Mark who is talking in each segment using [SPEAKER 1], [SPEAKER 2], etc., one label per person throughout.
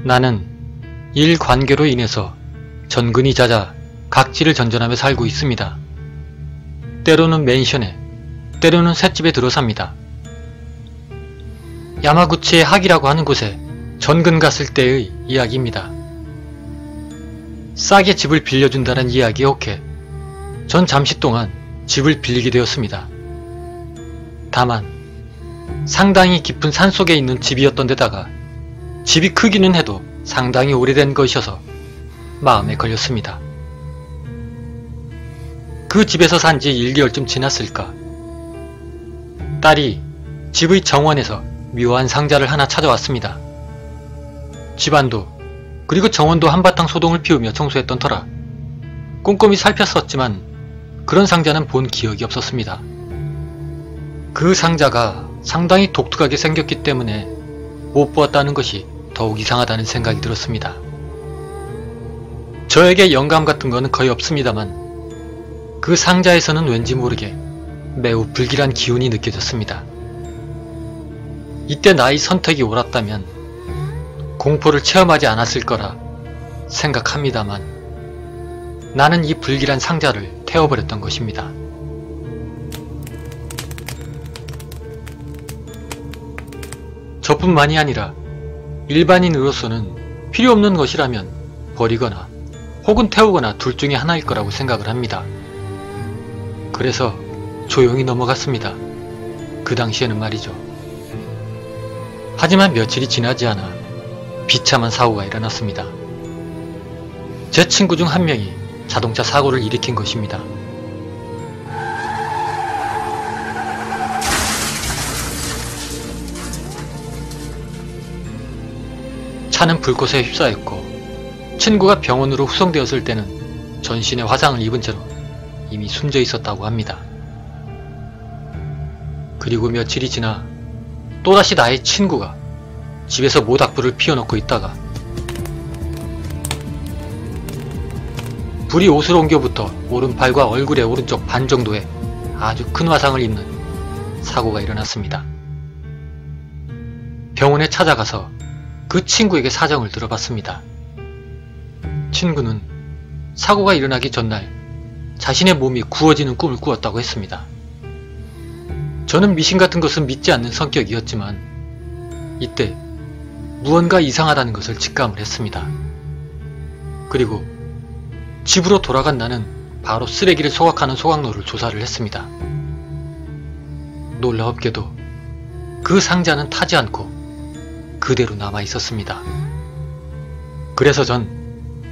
[SPEAKER 1] 나는 일 관계로 인해서 전근이 잦아 각지를 전전하며 살고 있습니다. 때로는 맨션에, 때로는 셋집에 들어 삽니다. 야마구치의 학이라고 하는 곳에 전근 갔을 때의 이야기입니다. 싸게 집을 빌려준다는 이야기에 오케 전 잠시 동안 집을 빌리게 되었습니다. 다만 상당히 깊은 산속에 있는 집이었던 데다가 집이 크기는 해도 상당히 오래된 것이어서 마음에 걸렸습니다. 그 집에서 산지 1개월쯤 지났을까. 딸이 집의 정원에서 묘한 상자를 하나 찾아왔습니다. 집안도 그리고 정원도 한바탕 소동을 피우며 청소했던 터라 꼼꼼히 살폈었지만 그런 상자는 본 기억이 없었습니다. 그 상자가 상당히 독특하게 생겼기 때문에 못 보았다는 것이 더욱 이상하다는 생각이 들었습니다. 저에게 영감 같은 거는 거의 없습니다만 그 상자에서는 왠지 모르게 매우 불길한 기운이 느껴졌습니다. 이때 나의 선택이 옳았다면 공포를 체험하지 않았을 거라 생각합니다만 나는 이 불길한 상자를 태워버렸던 것입니다. 저뿐만이 아니라 일반인으로서는 필요 없는 것이라면 버리거나 혹은 태우거나 둘 중에 하나일 거라고 생각을 합니다. 그래서 조용히 넘어갔습니다. 그 당시에는 말이죠. 하지만 며칠이 지나지 않아 비참한 사고가 일어났습니다. 제 친구 중 한 명이 자동차 사고를 일으킨 것입니다. 차는 불꽃에 휩싸였고 친구가 병원으로 후송되었을 때는 전신에 화상을 입은 채로 이미 숨져 있었다고 합니다. 그리고 며칠이 지나 또다시 나의 친구가 집에서 모닥불을 피워놓고 있다가 불이 옷을 옮겨붙어 오른팔과 얼굴의 오른쪽 반 정도에 아주 큰 화상을 입는 사고가 일어났습니다. 병원에 찾아가서 그 친구에게 사정을 들어봤습니다. 친구는 사고가 일어나기 전날 자신의 몸이 구워지는 꿈을 꾸었다고 했습니다. 저는 미신 같은 것은 믿지 않는 성격이었지만 이때 무언가 이상하다는 것을 직감을 했습니다. 그리고 집으로 돌아간 나는 바로 쓰레기를 소각하는 소각로를 조사를 했습니다. 놀라웠게도 그 상자는 타지 않고 그대로 남아 있었습니다. 그래서 전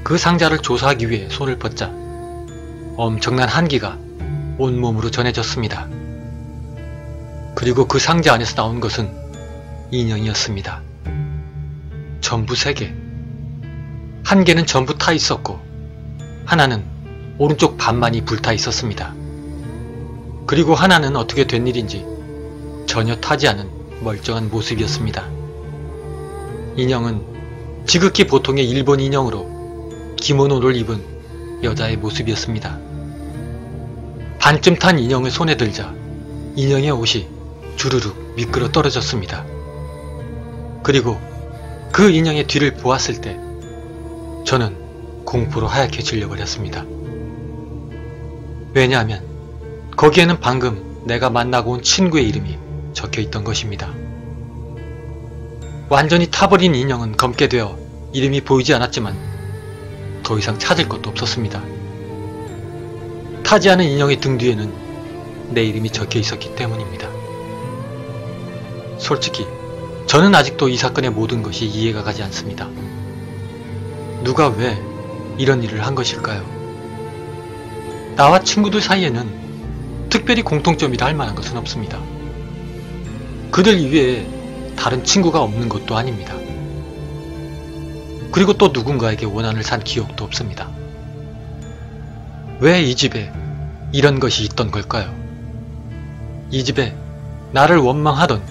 [SPEAKER 1] 그 상자를 조사하기 위해 손을 뻗자 엄청난 한기가 온몸으로 전해졌습니다. 그리고 그 상자 안에서 나온 것은 인형이었습니다. 전부 3개. 한 개는 전부 타 있었고 하나는 오른쪽 반만이 불타 있었습니다. 그리고 하나는 어떻게 된 일인지 전혀 타지 않은 멀쩡한 모습이었습니다. 인형은 지극히 보통의 일본 인형으로 기모노를 입은 여자의 모습이었습니다. 반쯤 탄 인형을 손에 들자 인형의 옷이 주르륵 미끄러 떨어졌습니다. 그리고 그 인형의 뒤를 보았을 때 저는 공포로 하얗게 질려버렸습니다. 왜냐하면 거기에는 방금 내가 만나고 온 친구의 이름이 적혀있던 것입니다. 완전히 타버린 인형은 검게 되어 이름이 보이지 않았지만 더 이상 찾을 것도 없었습니다. 타지 않은 인형의 등 뒤에는 내 이름이 적혀 있었기 때문입니다. 솔직히 저는 아직도 이 사건의 모든 것이 이해가 가지 않습니다. 누가 왜 이런 일을 한 것일까요? 나와 친구들 사이에는 특별히 공통점이라 할 만한 것은 없습니다. 그들 이외에 다른 친구가 없는 것도 아닙니다. 그리고 또 누군가에게 원한을 산 기억도 없습니다. 왜 이 집에 이런 것이 있던 걸까요? 이 집에 나를 원망하던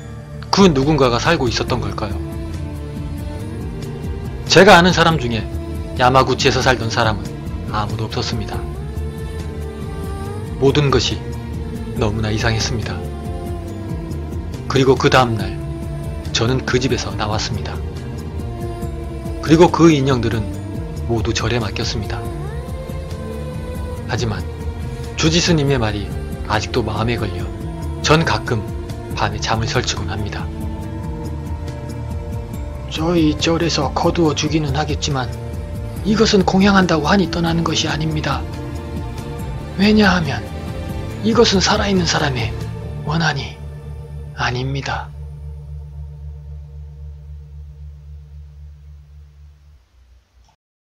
[SPEAKER 1] 그 누군가가 살고 있었던 걸까요? 제가 아는 사람 중에 야마구치에서 살던 사람은 아무도 없었습니다. 모든 것이 너무나 이상했습니다. 그리고 그 다음날 저는 그 집에서 나왔습니다. 그리고 그 인형들은 모두 절에 맡겼습니다. 하지만 주지스님의 말이 아직도 마음에 걸려 전 가끔 밤에 잠을 설치곤 합니다. 저희 절에서 거두어 주기는 하겠지만 이것은 공양한다고 한이 떠나는 것이 아닙니다. 왜냐하면 이것은 살아있는 사람의 원한이 아닙니다.